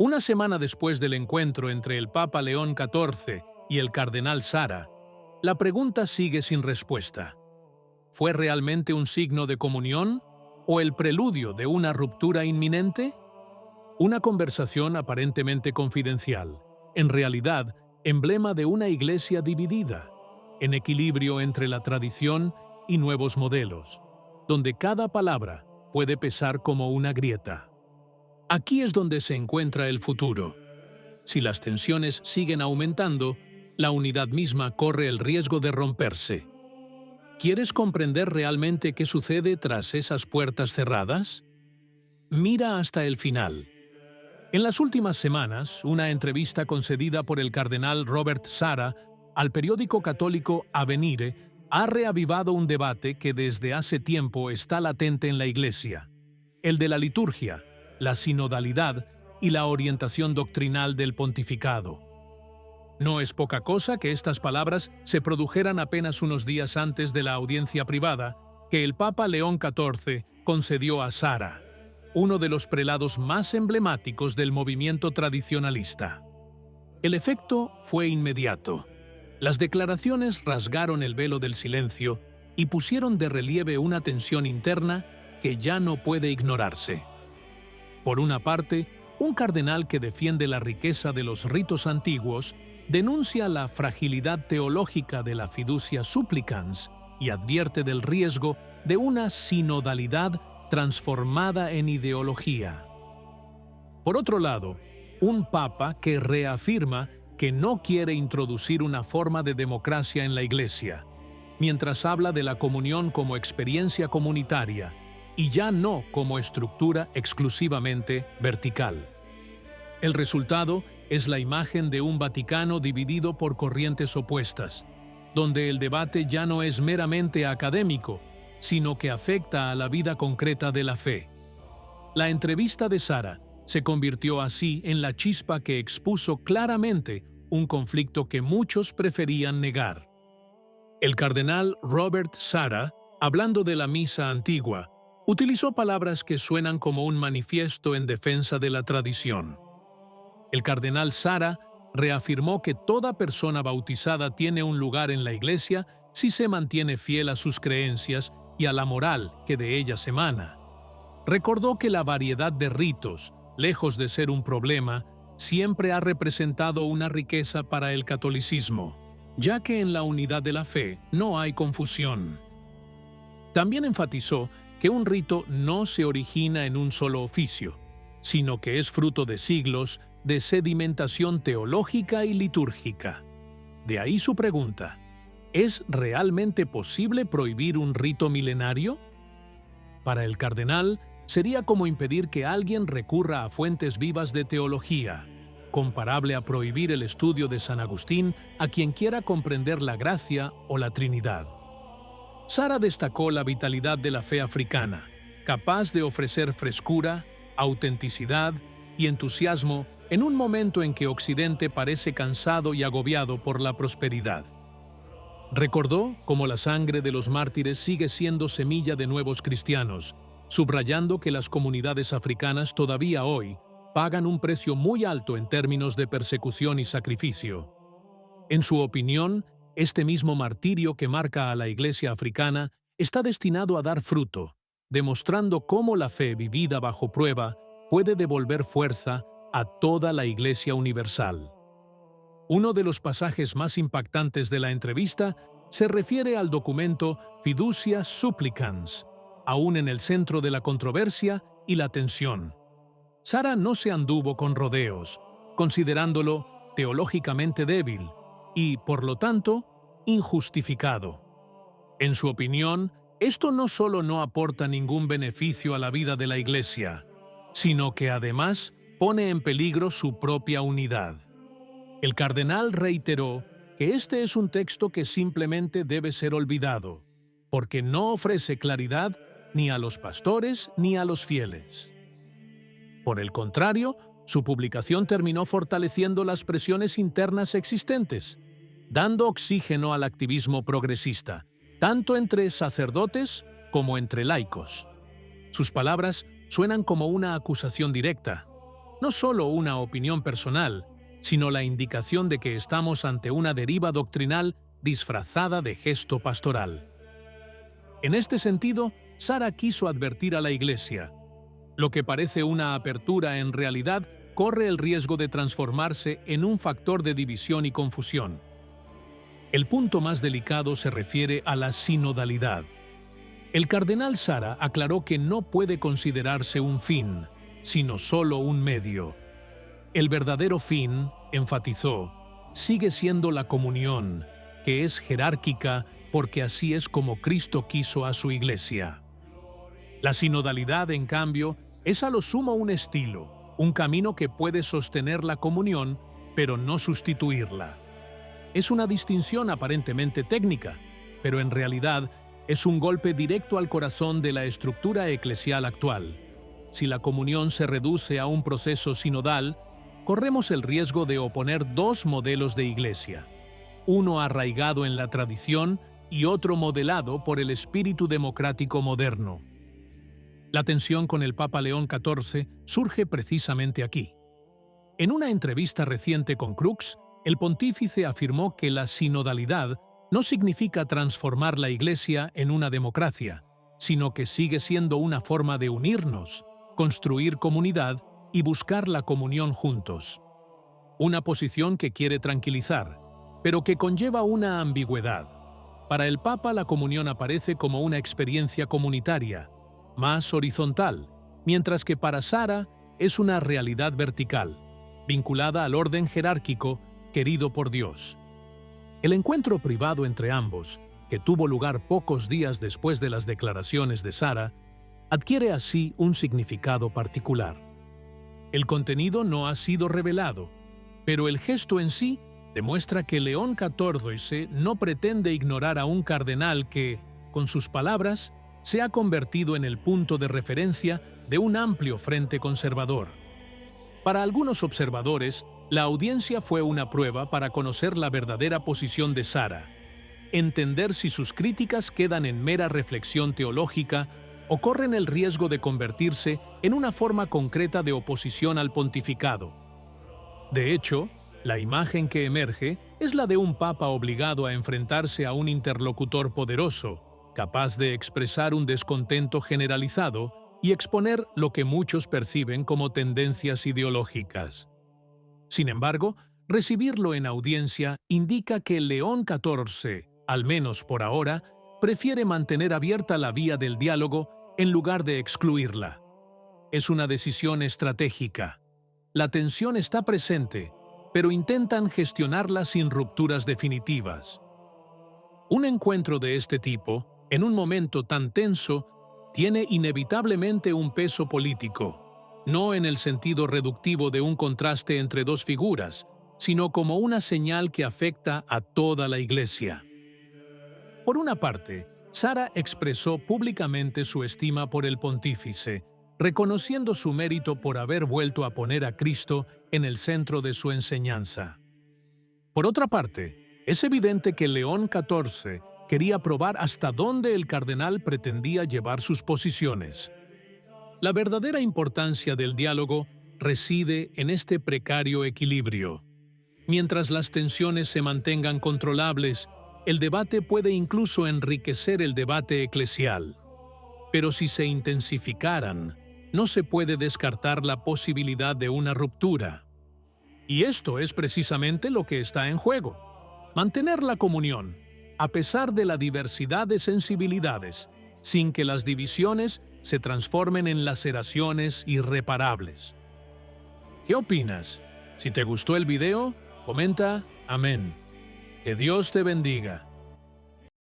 Una semana después del encuentro entre el Papa León XIV y el cardenal Sara, la pregunta sigue sin respuesta. ¿Fue realmente un signo de comunión o el preludio de una ruptura inminente? Una conversación aparentemente confidencial, en realidad, emblema de una iglesia dividida, en equilibrio entre la tradición y nuevos modelos, donde cada palabra puede pesar como una grieta. Aquí es donde se encuentra el futuro. Si las tensiones siguen aumentando, la unidad misma corre el riesgo de romperse. ¿Quieres comprender realmente qué sucede tras esas puertas cerradas? Mira hasta el final. En las últimas semanas, una entrevista concedida por el cardenal Robert Sara al periódico católico Avvenire ha reavivado un debate que desde hace tiempo está latente en la Iglesia: el de la liturgia, la sinodalidad y la orientación doctrinal del pontificado. No es poca cosa que estas palabras se produjeran apenas unos días antes de la audiencia privada que el Papa León XIV concedió a Sara, uno de los prelados más emblemáticos del movimiento tradicionalista. El efecto fue inmediato. Las declaraciones rasgaron el velo del silencio y pusieron de relieve una tensión interna que ya no puede ignorarse. Por una parte, un cardenal que defiende la riqueza de los ritos antiguos denuncia la fragilidad teológica de la fiducia supplicans y advierte del riesgo de una sinodalidad transformada en ideología. Por otro lado, un papa que reafirma que no quiere introducir una forma de democracia en la Iglesia, mientras habla de la comunión como experiencia comunitaria y ya no como estructura exclusivamente vertical. El resultado es la imagen de un Vaticano dividido por corrientes opuestas, donde el debate ya no es meramente académico, sino que afecta a la vida concreta de la fe. La entrevista de Sara se convirtió así en la chispa que expuso claramente un conflicto que muchos preferían negar. El cardenal Robert Sara, hablando de la misa antigua, utilizó palabras que suenan como un manifiesto en defensa de la tradición. El cardenal Sara reafirmó que toda persona bautizada tiene un lugar en la Iglesia si se mantiene fiel a sus creencias y a la moral que de ellas emana. Recordó que la variedad de ritos, lejos de ser un problema, siempre ha representado una riqueza para el catolicismo, ya que en la unidad de la fe no hay confusión. También enfatizó que un rito no se origina en un solo oficio, sino que es fruto de siglos de sedimentación teológica y litúrgica. De ahí su pregunta: ¿es realmente posible prohibir un rito milenario? Para el cardenal, sería como impedir que alguien recurra a fuentes vivas de teología, comparable a prohibir el estudio de San Agustín a quien quiera comprender la gracia o la Trinidad. Sara destacó la vitalidad de la fe africana, capaz de ofrecer frescura, autenticidad y entusiasmo en un momento en que Occidente parece cansado y agobiado por la prosperidad. Recordó cómo la sangre de los mártires sigue siendo semilla de nuevos cristianos, subrayando que las comunidades africanas todavía hoy pagan un precio muy alto en términos de persecución y sacrificio. En su opinión, este mismo martirio que marca a la Iglesia africana está destinado a dar fruto, demostrando cómo la fe vivida bajo prueba puede devolver fuerza a toda la Iglesia universal. Uno de los pasajes más impactantes de la entrevista se refiere al documento Fiducia Supplicans, aún en el centro de la controversia y la tensión. Sara no se anduvo con rodeos, considerándolo teológicamente débil y, por lo tanto, injustificado. En su opinión, esto no solo no aporta ningún beneficio a la vida de la Iglesia, sino que además pone en peligro su propia unidad. El cardenal reiteró que este es un texto que simplemente debe ser olvidado, porque no ofrece claridad ni a los pastores ni a los fieles. Por el contrario, su publicación terminó fortaleciendo las presiones internas existentes, dando oxígeno al activismo progresista, tanto entre sacerdotes como entre laicos. Sus palabras suenan como una acusación directa. no solo una opinión personal, sino la indicación de que estamos ante una deriva doctrinal disfrazada de gesto pastoral. En este sentido, Sara quiso advertir a la Iglesia: lo que parece una apertura en realidad corre el riesgo de transformarse en un factor de división y confusión. El punto más delicado se refiere a la sinodalidad. El cardenal Sara aclaró que no puede considerarse un fin, sino solo un medio. El verdadero fin, enfatizó, sigue siendo la comunión, que es jerárquica porque así es como Cristo quiso a su Iglesia. La sinodalidad, en cambio, es a lo sumo un estilo, un camino que puede sostener la comunión, pero no sustituirla. Es una distinción aparentemente técnica, pero en realidad es un golpe directo al corazón de la estructura eclesial actual. Si la comunión se reduce a un proceso sinodal, corremos el riesgo de oponer dos modelos de iglesia, uno arraigado en la tradición y otro modelado por el espíritu democrático moderno. La tensión con el Papa León XIV surge precisamente aquí. En una entrevista reciente con Crux, el pontífice afirmó que la sinodalidad no significa transformar la Iglesia en una democracia, sino que sigue siendo una forma de unirnos, construir comunidad y buscar la comunión juntos. Una posición que quiere tranquilizar, pero que conlleva una ambigüedad. Para el Papa, la comunión aparece como una experiencia comunitaria, más horizontal, mientras que para Sara es una realidad vertical, vinculada al orden jerárquico querido por Dios. El encuentro privado entre ambos, que tuvo lugar pocos días después de las declaraciones de Sara, adquiere así un significado particular. El contenido no ha sido revelado, pero el gesto en sí demuestra que León XIV no pretende ignorar a un cardenal que, con sus palabras, se ha convertido en el punto de referencia de un amplio frente conservador. Para algunos observadores, la audiencia fue una prueba para conocer la verdadera posición de Sara, entender si sus críticas quedan en mera reflexión teológica o corren el riesgo de convertirse en una forma concreta de oposición al pontificado. De hecho, la imagen que emerge es la de un papa obligado a enfrentarse a un interlocutor poderoso, capaz de expresar un descontento generalizado y exponer lo que muchos perciben como tendencias ideológicas. Sin embargo, recibirlo en audiencia indica que León XIV, al menos por ahora, prefiere mantener abierta la vía del diálogo en lugar de excluirla. Es una decisión estratégica. La tensión está presente, pero intentan gestionarla sin rupturas definitivas. Un encuentro de este tipo, en un momento tan tenso, tiene inevitablemente un peso político, no en el sentido reductivo de un contraste entre dos figuras, sino como una señal que afecta a toda la Iglesia. Por una parte, Sara expresó públicamente su estima por el pontífice, reconociendo su mérito por haber vuelto a poner a Cristo en el centro de su enseñanza. Por otra parte, es evidente que León XIV quería probar hasta dónde el cardenal pretendía llevar sus posiciones. La verdadera importancia del diálogo reside en este precario equilibrio. Mientras las tensiones se mantengan controlables, el debate puede incluso enriquecer el debate eclesial. Pero si se intensificaran, no se puede descartar la posibilidad de una ruptura. Y esto es precisamente lo que está en juego: mantener la comunión, a pesar de la diversidad de sensibilidades, sin que las divisiones se transformen en laceraciones irreparables. ¿Qué opinas? Si te gustó el video, comenta amén. Que Dios te bendiga.